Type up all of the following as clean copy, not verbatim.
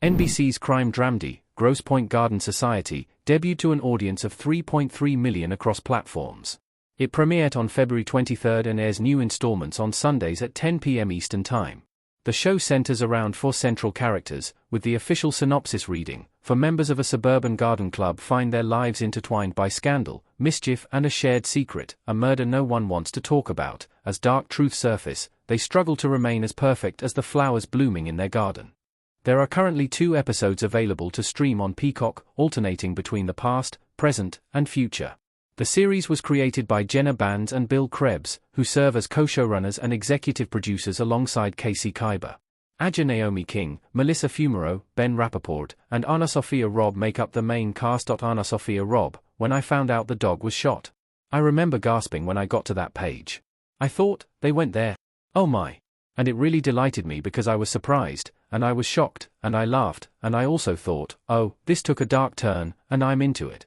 NBC's crime dramedy, Grosse Pointe Garden Society, debuted to an audience of 3.3 million across platforms. It premiered on February 23 and airs new installments on Sundays at 10 p.m. Eastern Time. The show centers around 4 central characters, with the official synopsis reading: "For members of a suburban garden club find their lives intertwined by scandal, mischief and a shared secret, a murder no one wants to talk about. As dark truths surface, they struggle to remain as perfect as the flowers blooming in their garden." There are currently 2 episodes available to stream on Peacock, alternating between the past, present, and future. The series was created by Jenna Bans and Bill Krebs, who serve as co-showrunners and executive producers alongside Casey Kyber. Naomi King, Melissa Fumero, Ben Rappaport, and Sophia Robb make up the main cast. Sophia Robb: "When I found out the dog was shot, I remember gasping when I got to that page. I thought, they went there. Oh my. And it really delighted me because I was surprised, and I was shocked, and I laughed, and I also thought, oh, this took a dark turn, and I'm into it."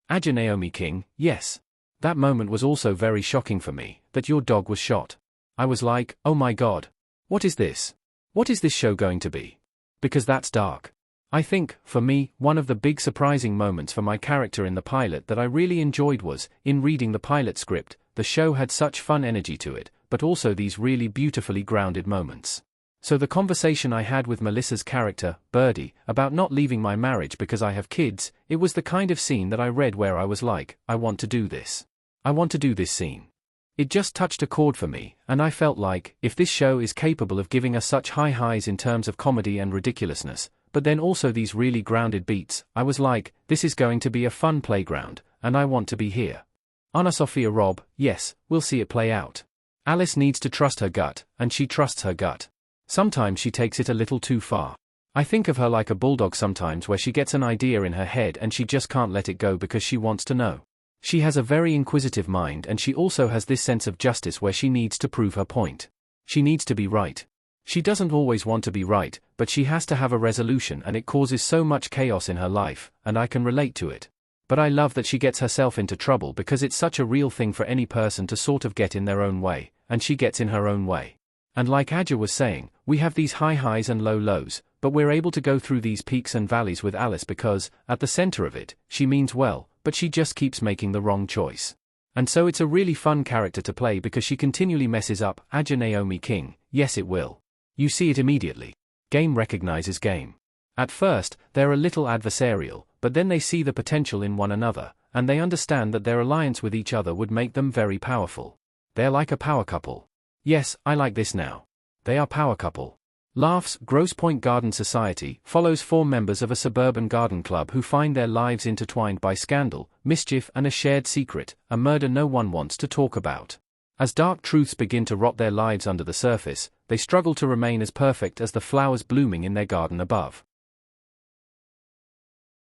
Naomi King: "Yes. That moment was also very shocking for me, that your dog was shot. I was like, oh my god. What is this? What is this show going to be? Because that's dark." I think, for me, one of the big surprising moments for my character in the pilot that I really enjoyed was, in reading the pilot script, the show had such fun energy to it, but also these really beautifully grounded moments. So the conversation I had with Melissa's character, Birdie, about not leaving my marriage because I have kids, it was the kind of scene that I read where I was like, I want to do this. I want to do this scene. It just touched a chord for me, and I felt like, if this show is capable of giving us such high highs in terms of comedy and ridiculousness, but then also these really grounded beats, I was like, this is going to be a fun playground, and I want to be here. Sophia Robb: "Yes, we'll see it play out. Alice needs to trust her gut, and she trusts her gut. Sometimes she takes it a little too far. I think of her like a bulldog sometimes, where she gets an idea in her head and she just can't let it go because she wants to know. She has a very inquisitive mind, and she also has this sense of justice where she needs to prove her point. She needs to be right. She doesn't always want to be right, but she has to have a resolution, and it causes so much chaos in her life, and I can relate to it. But I love that she gets herself into trouble because it's such a real thing for any person to sort of get in their own way, and she gets in her own way. And like Aja was saying, we have these high highs and low lows, but we're able to go through these peaks and valleys with Alice because, at the center of it, she means well, but she just keeps making the wrong choice. And so it's a really fun character to play because she continually messes up." Naomi King: "Yes, it will. You see it immediately. Game recognizes game. At first, they're a little adversarial, but then they see the potential in one another, and they understand that their alliance with each other would make them very powerful. They're like a power couple." Yes, I like this now. They are power couple. Laughs. Grosse Pointe Garden Society follows 4 members of a suburban garden club who find their lives intertwined by scandal, mischief and a shared secret, a murder no one wants to talk about. As dark truths begin to rot their lives under the surface, they struggle to remain as perfect as the flowers blooming in their garden above.